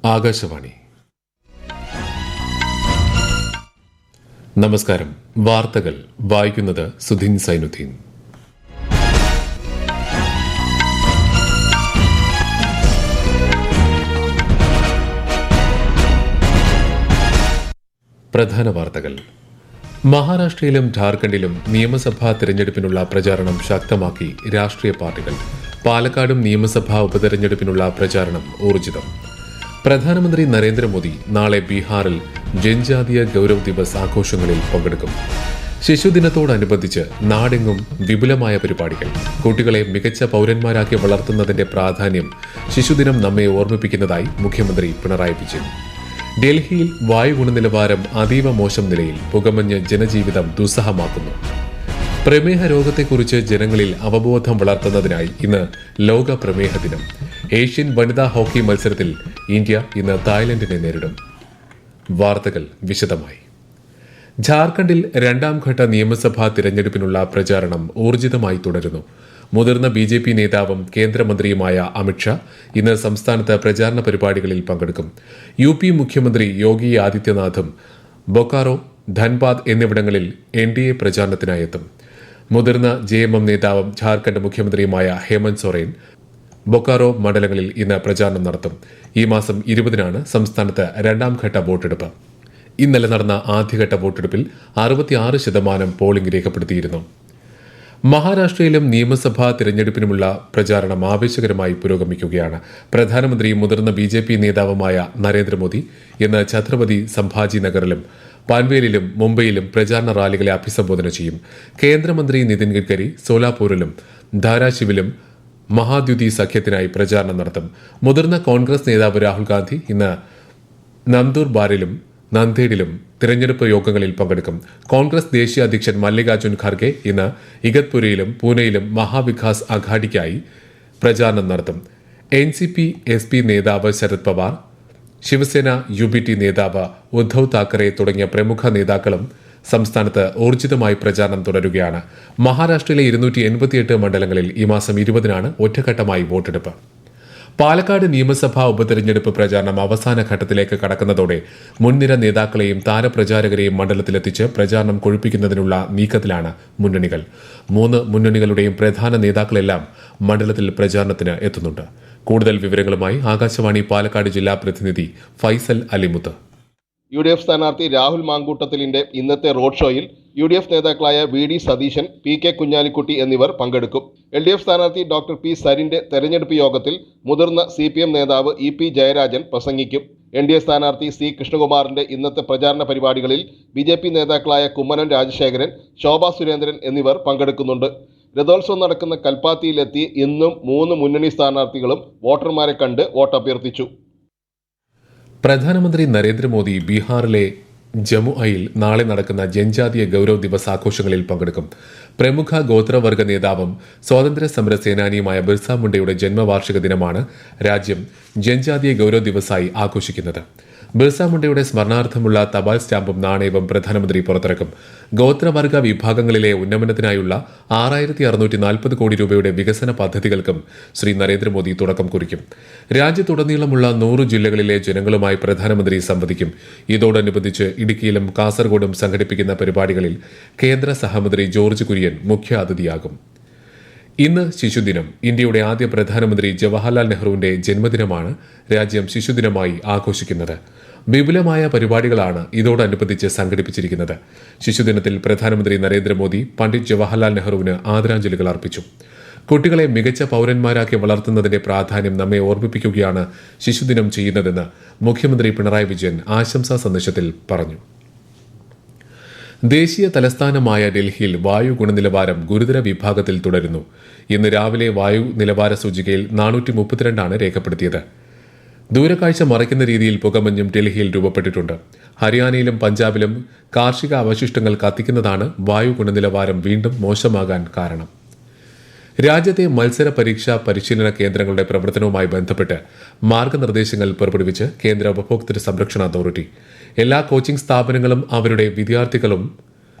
ആകാശവാണി. നമസ്കാരം. വാർത്തകൾ വായിക്കുന്നത് സുധീൻ സൈനുദ്ദീൻ. പ്രധാന വാർത്തകൾ. മഹാരാഷ്ട്രയിലും ഝാർഖണ്ഡിലും നിയമസഭാ തിരഞ്ഞെടുപ്പിനുള്ള പ്രചാരണം ശക്തമാക്കി രാഷ്ട്രീയ പാർട്ടികൾ. പാലക്കാടും നിയമസഭാ ഉപതെരഞ്ഞെടുപ്പിനുള്ള പ്രചാരണം ഊർജിതം. പ്രധാനമന്ത്രി നരേന്ദ്രമോദി നാളെ ബീഹാറിൽ ജൻജാതീയ ഗൌരവ് ദിവസ് ആഘോഷങ്ങളിൽ പങ്കെടുക്കും. ശിശുദിനത്തോടനുബന്ധിച്ച് നാടെങ്ങും വിപുലമായ പരിപാടികൾ. കുട്ടികളെ മികച്ച പൌരന്മാരാക്കി വളർത്തുന്നതിന്റെ പ്രാധാന്യം ശിശുദിനം നമ്മെ ഓർമ്മിപ്പിക്കുന്നതായി മുഖ്യമന്ത്രി പിണറായി വിജയൻ. ഡൽഹിയിൽ വായു ഗുണനിലവാരം അതീവ മോശം നിലയിൽ. പുകമഞ്ഞ് ജനജീവിതം ദുസ്സഹമാക്കുന്നു. പ്രമേഹ രോഗത്തെക്കുറിച്ച് ജനങ്ങളിൽ അവബോധം വളർത്തുന്നതിനായി ഇന്ന് ലോക പ്രമേഹ ദിനം. ഏഷ്യൻ വനിതാ ഹോക്കി മത്സരത്തിൽ ഇന്ത്യ ഇന്ന് തായ്ലൻഡിനെ നേരിടും. വാർത്തകൾ വിശദമായി. ഝാർഖണ്ഡിൽ രണ്ടാംഘട്ട നിയമസഭാ തിരഞ്ഞെടുപ്പിനുള്ള പ്രചാരണം ഊർജിതമായി തുടരുന്നു. മുതിർന്ന ബി.ജെ.പി. നേതാവും കേന്ദ്രമന്ത്രിയുമായ അമിത്ഷാ ഇന്ന് സംസ്ഥാനത്ത് പ്രചാരണ പരിപാടികളിൽ പങ്കെടുക്കും. യു.പി. മുഖ്യമന്ത്രി യോഗി ആദിത്യനാഥും ബൊക്കാറോ, ധൻബാദ് എന്നിവിടങ്ങളിൽ എൻ.ഡി.എ പ്രചാരണത്തിനായെത്തും. മുതിർന്ന ജെ.എം.എം നേതാവും ഝാർഖണ്ഡ് മുഖ്യമന്ത്രിയുമായ ഹേമന്ത് സോറൻ ബൊക്കാറോ മണ്ഡലങ്ങളിൽ ഇന്ന് പ്രചാരണം നടത്തും. ഈ മാസം 20-നാണ് സംസ്ഥാനത്ത് രണ്ടാംഘട്ട വോട്ടെടുപ്പ്. ഇന്നലെ നടന്ന ആദ്യഘട്ട വോട്ടെടുപ്പിൽ 66% പോളിംഗ് രേഖപ്പെടുത്തിയിരുന്നു. മഹാരാഷ്ട്രയിലും നിയമസഭാ തിരഞ്ഞെടുപ്പിനുമുള്ള പ്രചാരണം ആവേശകരമായി പുരോഗമിക്കുകയാണ്. പ്രധാനമന്ത്രിയും മുതിർന്ന ബി.ജെ.പി. നേതാവുമായ നരേന്ദ്രമോദി ഇന്ന് ഛത്രപതി സംഭാജി നഗറിലും പാൻവേലിലും മുംബൈയിലും പ്രചാരണ റാലികളെ അഭിസംബോധന ചെയ്യും. കേന്ദ്രമന്ത്രി നിതിൻ ഗഡ്കരി സോലാപൂരിലും ധാരാശിവിലും മഹാദ്യുതി സഖ്യത്തിനായി പ്രചാരണം നടത്തും. മുതിർന്ന കോൺഗ്രസ് നേതാവ് രാഹുൽ ഗാന്ധി ഇന്ന് നന്ദുർബാറിലും നന്ദേഡിലും തിരഞ്ഞെടുപ്പ് യോഗങ്ങളിൽ പങ്കെടുക്കും. കോൺഗ്രസ് ദേശീയ അധ്യക്ഷൻ മല്ലികാർജുൻ ഖാർഗെ ഇന്ന് ഇഗത്പുരിയിലും പൂനെയിലും മഹാവികാസ് അഘാഡിക്കായി പ്രചാരണം നടത്തും. എൻ.സി.പി. എസ്.പി. നേതാവ് ശരത് പവാർ, ശിവസേന യു.ബി.ടി. നേതാവ് ഉദ്ധവ് താക്കറെ തുടങ്ങിയ പ്രമുഖ നേതാക്കളും സംസ്ഥാനത്ത് ഊർജിതമായി പ്രചാരണം തുടരുകയാണ്. മഹാരാഷ്ട്രയിലെ 288 മണ്ഡലങ്ങളിൽ ഈ മാസം 20-നാണ് ഒറ്റഘട്ടമായി വോട്ടെടുപ്പ്. പാലക്കാട് നിയമസഭാ ഉപതെരഞ്ഞെടുപ്പ് പ്രചാരണം അവസാന ഘട്ടത്തിലേക്ക് കടക്കുന്നതോടെ മുൻനിര നേതാക്കളെയും താരപ്രചാരകരെയും മണ്ഡലത്തിലെത്തിച്ച് പ്രചാരണം കൊഴുപ്പിക്കുന്നതിനുള്ള നീക്കത്തിലാണ് മുന്നണികൾ. 3 മുന്നണികളുടെയും പ്രധാന നേതാക്കളെല്ലാം മണ്ഡലത്തിൽ പ്രചാരണത്തിന് എത്തുന്നുണ്ട്. കൂടുതൽ വിവരങ്ങളുമായി ആകാശവാണി പാലക്കാട് ജില്ലാ പ്രതിനിധി ഫൈസൽ അലിമുത്ത്. യു.ഡി.എഫ് സ്ഥാനാർത്ഥി രാഹുൽ മാങ്കൂട്ടത്തിലിന്റെ ഇന്നത്തെ റോഡ് ഷോയിൽ യു.ഡി.എഫ് നേതാക്കളായ വി.ഡി. സതീശൻ, പി.കെ. കുഞ്ഞാലിക്കുട്ടി എന്നിവർ പങ്കെടുക്കും. എൽ.ഡി.എഫ് സ്ഥാനാർത്ഥി ഡോക്ടർ പി. സരിന്റെ തെരഞ്ഞെടുപ്പ് യോഗത്തിൽ മുതിർന്ന സി.പി.എം നേതാവ് ഇ.പി. ജയരാജൻ പ്രസംഗിക്കും. എൻ.ഡി.എ സ്ഥാനാർത്ഥി സി. കൃഷ്ണകുമാറിന്റെ ഇന്നത്തെ പ്രചാരണ പരിപാടികളിൽ ബി.ജെ.പി. നേതാക്കളായ കുമ്മനം രാജശേഖരൻ, ശോഭാ സുരേന്ദ്രൻ എന്നിവർ പങ്കെടുക്കുന്നുണ്ട്. രഥോത്സവം നടക്കുന്ന കൽപ്പാത്തിയിലെത്തി ഇന്നും 3 മുന്നണി സ്ഥാനാർത്ഥികളും വോട്ടർമാരെ കണ്ട് വോട്ടഭ്യർത്ഥിച്ചു. പ്രധാനമന്ത്രി നരേന്ദ്രമോദി ബീഹാറിലെ ജമുഅയിൽ നാളെ നടക്കുന്ന ജൻജാതീയ ഗൌരവ് ദിവസ് ആഘോഷങ്ങളിൽ പങ്കെടുക്കും. പ്രമുഖ ഗോത്രവർഗ നേതാവും സ്വാതന്ത്ര്യ സമര സേനാനിയുമായ ബിർസ മുണ്ടയുടെ ജന്മവാർഷിക ദിനമാണ് രാജ്യം ജൻജാതീയ ഗൌരവ് ദിവസായി ആഘോഷിക്കുന്നത്. ബിർസ മുണ്ടയുടെ സ്മരണാർത്ഥമുള്ള തപാൽ സ്റ്റാമ്പും നാണയവും പ്രധാനമന്ത്രി പുറത്തിറക്കും. ഗോത്രവർഗ വിഭാഗങ്ങളിലെ ഉന്നമനത്തിനായുള്ള 6640 കോടി രൂപയുടെ വികസന പദ്ധതികൾക്കും ശ്രീ നരേന്ദ്രമോദി തുടക്കം കുറിക്കും. രാജ്യത്തുടനീളമുള്ള 100 ജില്ലകളിലെ ജനങ്ങളുമായി പ്രധാനമന്ത്രി സംവദിക്കും. ഇതോടനുബന്ധിച്ച് ഇടുക്കിയിലും കാസർഗോഡും സംഘടിപ്പിക്കുന്ന പരിപാടികളിൽ കേന്ദ്ര സഹമന്ത്രി ജോർജ് കുര്യൻ മുഖ്യ അതിഥിയാകും. ഇന്ന് ശിശുദിനം. ഇന്ത്യയുടെ ആദ്യ പ്രധാനമന്ത്രി ജവഹർലാൽ നെഹ്റുവിന്റെ ജന്മദിനമാണ് രാജ്യം ശിശുദിനമായി ആഘോഷിക്കുന്നത്. വിപുലമായ പരിപാടികളാണ് ഇതോടനുബന്ധിച്ച് സംഘടിപ്പിച്ചിരിക്കുന്നത്. ശിശുദിനത്തിൽ പ്രധാനമന്ത്രി നരേന്ദ്രമോദി പണ്ഡിറ്റ് ജവഹർലാൽ നെഹ്റുവിന് ആദരാഞ്ജലികൾ അർപ്പിച്ചു. കുട്ടികളെ മികച്ച പൌരന്മാരാക്കി വളർത്തുന്നതിന്റെ പ്രാധാന്യം നമ്മെ ഓർമ്മിപ്പിക്കുകയാണ് ശിശുദിനം ചെയ്യുന്നതെന്ന് മുഖ്യമന്ത്രി പിണറായി വിജയൻ ആശംസാ സന്ദേശത്തിൽ പറഞ്ഞു. ദേശീയ തലസ്ഥാനമായ ഡൽഹിയിൽ വായു ഗുണനിലവാരം ഗുരുതര വിഭാഗത്തിൽ തുടരുന്നു. ഇന്ന് രാവിലെ വായു നിലവാര സൂചികയിൽ 432 രേഖപ്പെടുത്തിയത്. ദൂരക്കാഴ്ച മറയ്ക്കുന്ന രീതിയിൽ പുകമഞ്ഞും ഡൽഹിയിൽ രൂപപ്പെട്ടിട്ടുണ്ട്. ഹരിയാനയിലും പഞ്ചാബിലും കാർഷിക അവശിഷ്ടങ്ങൾ കത്തിക്കുന്നതാണ് വായു ഗുണനിലവാരം വീണ്ടും മോശമാകാൻ കാരണം. രാജ്യത്തെ മത്സര പരീക്ഷാ പരിശീലന കേന്ദ്രങ്ങളുടെ പ്രവർത്തനവുമായി ബന്ധപ്പെട്ട് മാർഗനിർദ്ദേശങ്ങൾ പുറപ്പെടുവിച്ച് കേന്ദ്ര ഉപഭോക്തൃ സംരക്ഷണ അതോറിറ്റി. എല്ലാ കോച്ചിംഗ് സ്ഥാപനങ്ങളും അവരുടെ വിദ്യാർത്ഥികളും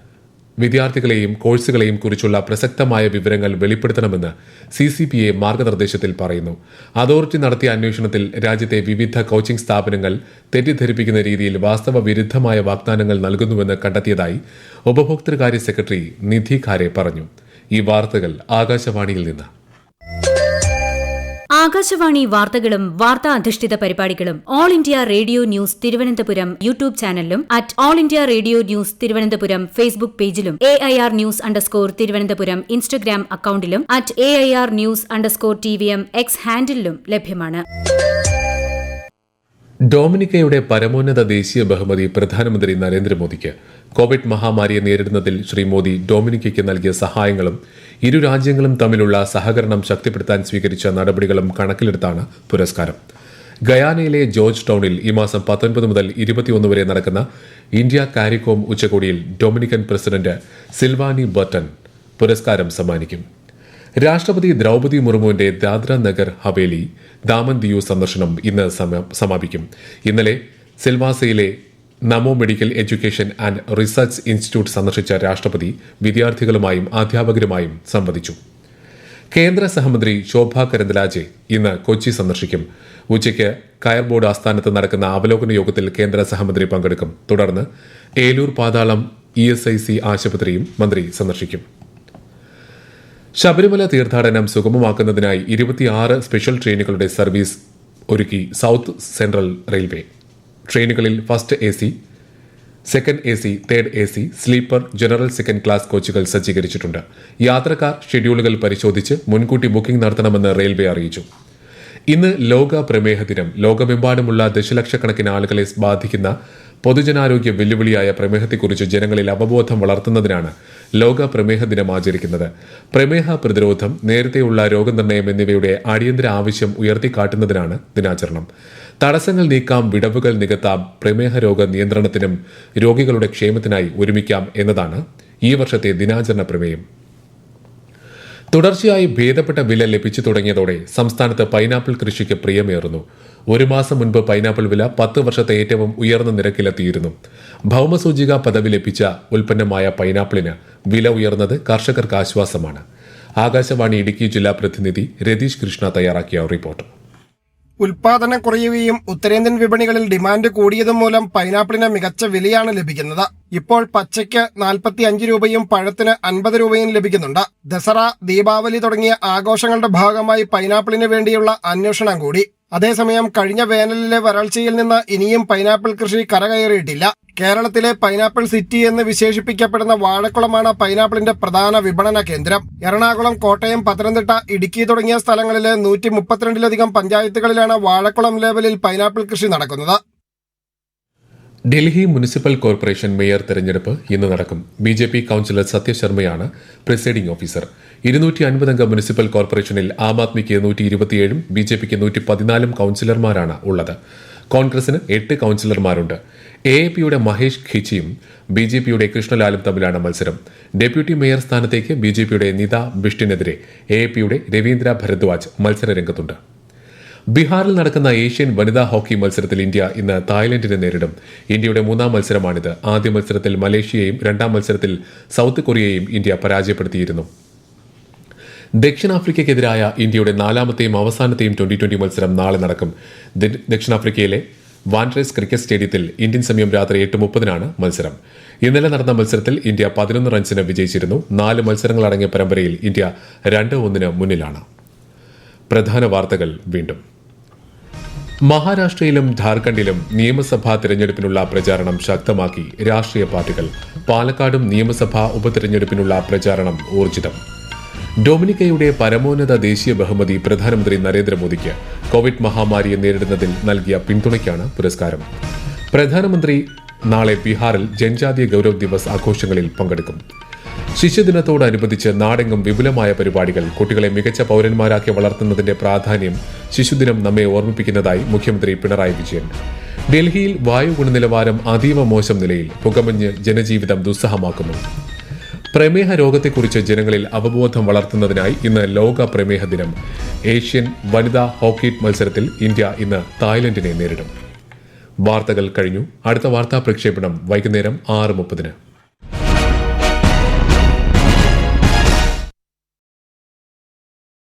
വിദ്യാർത്ഥികളെയും കോഴ്സുകളെയും കുറിച്ചുള്ള പ്രസക്തമായ വിവരങ്ങൾ വെളിപ്പെടുത്തണമെന്ന് CCPA മാർഗനിർദ്ദേശത്തിൽ പറയുന്നു. അതോറിറ്റി നടത്തിയ അന്വേഷണത്തിൽ രാജ്യത്തെ വിവിധ കോച്ചിംഗ് സ്ഥാപനങ്ങൾ തെറ്റിദ്ധരിപ്പിക്കുന്ന രീതിയിൽ വാസ്തവ വിരുദ്ധമായ വാഗ്ദാനങ്ങൾ നൽകുന്നുവെന്ന് കണ്ടെത്തിയതായി ഉപഭോക്തൃകാര്യ സെക്രട്ടറി നിധി ഖാരെ പറഞ്ഞു. ഈ വാർത്തകൾ ആകാശവാണിയിൽ നിന്ന്. ആകാശവാണി വാർത്തകളും വാർത്താ അധിഷ്ഠിത പരിപാടികളും all India radio news Thiruvananthapuram YouTube ചാനലിലും all India radio news Thiruvananthapuram Facebook പേജിലും AIR ന്യൂസ് _തിരുവനന്തപുരം ഇൻസ്റ്റഗ്രാം അക്കൌണ്ടിലും AIR ന്യൂസ് _TVM X ഹാൻഡിലും ലഭ്യമാണ്. ഡൊമിനിക്കയുടെ പരമോന്നത ദേശീയ ബഹുമതി പ്രധാനമന്ത്രി നരേന്ദ്രമോദിക്ക്. കോവിഡ് മഹാമാരിയെ നേരിടുന്നതിൽ ശ്രീ മോദി ഡൊമിനിക്കയ്ക്ക് നൽകിയ സഹായങ്ങളും ഇരു രാജ്യങ്ങളും തമ്മിലുള്ള സഹകരണം ശക്തിപ്പെടുത്താൻ സ്വീകരിച്ച നടപടികളും കണക്കിലെടുത്താണ് പുരസ്കാരം. ഗയാനയിലെ ജോർജ് ടൌണിൽ ഈ മാസം 19 മുതൽ 21 വരെ നടക്കുന്ന ഇന്ത്യ കാരിക്കോം ഉച്ചകോടിയിൽ ഡൊമിനിക്കൻ പ്രസിഡന്റ് സിൽവാനി ബർട്ടൺ പുരസ്കാരം സമ്മാനിക്കും. രാഷ്ട്രപതി ദ്രൌപദി മുർമുവിന്റെ ദാദ്ര നഗർ ഹവേലി ദാമൻ ദിയു സന്ദർശനം ഇന്ന് സമാപിക്കും. ഇന്നലെ സിൽവാസയിലെ Namo medical education and research institute സന്ദർശിച്ച രാഷ്ട്രപതി വിദ്യാർത്ഥികളുമായും അധ്യാപകരുമായും സംവദിച്ചു. കേന്ദ്ര സഹമന്ത്രി ശോഭ കരന്ദലാജെ ഇന്ന് കൊച്ചി സന്ദർശിക്കും. ഉച്ചയ്ക്ക് കയർ ബോർഡ് ആസ്ഥാനത്ത് നടക്കുന്ന അവലോകന യോഗത്തിൽ കേന്ദ്ര സഹമന്ത്രി പങ്കെടുക്കും. തുടർന്ന് ഏലൂർ പാതാളം ESIC ആശുപത്രിയും മന്ത്രി സന്ദർശിക്കും. ശബരിമല തീർത്ഥാടനം സുഗമമാക്കുന്നതിനായി 26 സ്പെഷ്യൽ ട്രെയിനുകളുടെ സർവീസ് ഒരുക്കി സൌത്ത് സെൻട്രൽ റെയിൽവേ. ട്രെയിനുകളിൽ first AC, second AC, third AC, sleeper, general second class കോച്ചുകൾ സജ്ജീകരിച്ചിട്ടുണ്ട്. യാത്രക്കാർ ഷെഡ്യൂളുകൾ പരിശോധിച്ച് മുൻകൂട്ടി ബുക്കിംഗ് നടത്തണമെന്ന് റെയിൽവേ അറിയിച്ചു. ഇന്ന് ലോക പ്രമേഹ ദിനം. ലോകമെമ്പാടുമുള്ള ദശലക്ഷക്കണക്കിന് ആളുകളെ ബാധിക്കുന്ന പൊതുജനാരോഗ്യ വെല്ലുവിളിയായ പ്രമേഹത്തെക്കുറിച്ച് ജനങ്ങളിൽ അവബോധം വളർത്തുന്നതിനാണ് ലോക പ്രമേഹ ദിനം ആചരിക്കുന്നത്. പ്രമേഹ പ്രതിരോധം, നേരത്തെയുള്ള രോഗനിർണയം എന്നിവയുടെ അടിയന്തര ആവശ്യം ഉയർത്തിക്കാട്ടുന്നതിനാണ് ദിനാചരണം. തടസ്സങ്ങൾ നീക്കാം, വിടവുകൾ നികത്താം, പ്രമേഹ രോഗ നിയന്ത്രണത്തിനും രോഗികളുടെ ക്ഷേമത്തിനായി ഒരുമിക്കാം എന്നതാണ് ഈ വർഷത്തെ ദിനാചരണ പ്രമേയം. തുടർച്ചയായി ഭേദപ്പെട്ട വില ലഭിച്ചു തുടങ്ങിയതോടെ സംസ്ഥാനത്ത് പൈനാപ്പിൾ കൃഷിക്ക് പ്രിയമേറുന്നു. ഒരു മാസം മുൻപ് പൈനാപ്പിൾ വില 10 വർഷത്തെ ഏറ്റവും ഉയർന്ന നിരക്കിലെത്തിയിരുന്നു. ഭൌമസൂചിക പദവി ലഭിച്ച ഉൽപ്പന്നമായ പൈനാപ്പിളിന് വില ഉയർന്നത് കർഷകർക്ക് ആശ്വാസമാണ്. ആകാശവാണി ഇടുക്കി ജില്ലാ പ്രതിനിധി രതീഷ് കൃഷ്ണ തയ്യാറാക്കിയ റിപ്പോർട്ട്. ഉൽപാദനം കുറയുകയും ഉത്തരേന്ത്യൻ വിപണികളിൽ ഡിമാൻഡ് കൂടിയതും മൂലം പൈനാപ്പിളിന് മികച്ച വിലയാണ് ലഭിക്കുന്നത്. ഇപ്പോൾ പച്ചയ്ക്ക് 45 രൂപയും പഴത്തിന് 50 രൂപയും ലഭിക്കുന്നുണ്ട്. ദസറ, ദീപാവലി തുടങ്ങിയ ആഘോഷങ്ങളുടെ ഭാഗമായി പൈനാപ്പിളിന് വേണ്ടിയുള്ള അന്വേഷണം കൂടി. അതേസമയം കഴിഞ്ഞ വേനലിലെ വരൾച്ചയിൽ നിന്ന് ഇനിയും പൈനാപ്പിൾ കൃഷി കരകയറിയിട്ടില്ല. കേരളത്തിലെ പൈനാപ്പിൾ സിറ്റി എന്ന് വിശേഷിപ്പിക്കപ്പെടുന്ന വാഴക്കുളമാണ് പൈനാപ്പിളിന്റെ പ്രധാന വിപണന കേന്ദ്രം. എറണാകുളം, കോട്ടയം, പത്തനംതിട്ട, ഇടുക്കി തുടങ്ങിയ സ്ഥലങ്ങളിലെ 132ലധികം പഞ്ചായത്തുകളിലാണ് വാഴക്കുളം ലേബലിൽ പൈനാപ്പിൾ കൃഷി നടക്കുന്നത്. ഡൽഹി മുനിസിപ്പൽ കോർപ്പറേഷൻ മേയർ തെരഞ്ഞെടുപ്പ് ഇന്ന് നടക്കും. BJP കൌൺസിലർ സത്യ ശർമ്മയാണ് പ്രിസൈഡിംഗ് ഓഫീസർ. 250 അംഗ മുനിസിപ്പൽ കോർപ്പറേഷനിൽ ആം ആദ്മിക്ക് 127ഉം BJPക്ക് 114 കൌൺസിലർമാരാണ് ഉള്ളത്. കോൺഗ്രസിന് 8 കൌൺസിലർമാരുണ്ട്. AAPയുടെ മഹേഷ് ഖിച്ചിയും BJPയുടെ കൃഷ്ണലാലും തമ്മിലാണ് മത്സരം. ഡെപ്യൂട്ടി മേയർ സ്ഥാനത്തേക്ക് BJPയുടെ നിത ബിഷ്ടിനെതിരെ AAPയുടെ രവീന്ദ്ര ഭരദ്വാജ് മത്സരരംഗത്തുണ്ട്. ബീഹാറിൽ നടക്കുന്ന ഏഷ്യൻ വനിതാ ഹോക്കി മത്സരത്തിൽ ഇന്ത്യ ഇന്ന് തായ്ലൻഡിനെ നേരിടും. ഇന്ത്യയുടെ 3ാം മത്സരമാണിത്. ആദ്യ മത്സരത്തിൽ മലേഷ്യയെയും 2ാം മത്സരത്തിൽ സൌത്ത് കൊറിയയെയും ഇന്ത്യ പരാജയപ്പെടുത്തിയിരുന്നു. ദക്ഷിണാഫ്രിക്കയ്ക്കെതിരായ ഇന്ത്യയുടെ 4ാമത്തെയും അവസാനത്തെയും T20 മത്സരം നാളെ നടക്കും. ദക്ഷിണാഫ്രിക്കയിലെ വാൻഡ്രേസ് ക്രിക്കറ്റ് സ്റ്റേഡിയത്തിൽ ഇന്ത്യൻ സമയം രാത്രി 8:30 മത്സരം. ഇന്നലെ നടന്ന മത്സരത്തിൽ ഇന്ത്യ 11 റൺസിന് വിജയിച്ചിരുന്നു. 4 മത്സരങ്ങളടങ്ങിയ പരമ്പരയിൽ ഇന്ത്യ 2-1 മുന്നിലാണ്. പ്രധാന വാർത്തകൾ വീണ്ടും. മഹാരാഷ്ട്രയിലും ഝാർഖണ്ഡിലും നിയമസഭാ തിരഞ്ഞെടുപ്പിനുള്ള പ്രചാരണം ശക്തമാക്കി രാഷ്ട്രീയ പാർട്ടികൾ. പാലക്കാടും നിയമസഭാ ഉപതിരഞ്ഞെടുപ്പിനുള്ള പ്രചാരണം ഊർജിതം. ഡൊമിനിക്കയുടെ പരമോന്നത ദേശീയ ബഹുമതി പ്രധാനമന്ത്രി നരേന്ദ്രമോദിക്ക്. കോവിഡ് മഹാമാരിയെ നേരിടുന്നതിൽ നൽകിയ പിന്തുണയ്ക്കാണ് പുരസ്കാരം. പ്രധാനമന്ത്രി നാളെ ബീഹാറിൽ ജൻജാതീയ ഗൌരവ് ദിവസ് ആഘോഷങ്ങളിൽ പങ്കെടുക്കും. ശിശുദിനത്തോടനുബന്ധിച്ച് നാടെങ്ങും വിപുലമായ പരിപാടികൾ. കുട്ടികളെ മികച്ച പൌരന്മാരാക്കി വളർത്തുന്നതിന്റെ പ്രാധാന്യം ശിശുദിനം നമ്മെ ഓർമ്മിപ്പിക്കുന്നതായി മുഖ്യമന്ത്രി പിണറായി വിജയൻ. ഡൽഹിയിൽ വായു ഗുണനിലവാരം അതീവ മോശം നിലയിൽ. പുകമഞ്ഞ് ജനജീവിതം ദുസ്സഹമാക്കുന്നു. പ്രമേഹ രോഗത്തെക്കുറിച്ച് ജനങ്ങളിൽ അവബോധം വളർത്തുന്നതിനായി ഇന്ന് ലോക പ്രമേഹ ദിനം. ഏഷ്യൻ വനിതാ ഹോക്കി മത്സരത്തിൽ ഇന്ത്യ ഇന്ന് തായ്ലൻഡിനെ നേരിടും. വാർത്തകൾ കഴിഞ്ഞു. അടുത്ത വാർത്താ പ്രക്ഷേപണം വൈകുന്നേരം 6:30.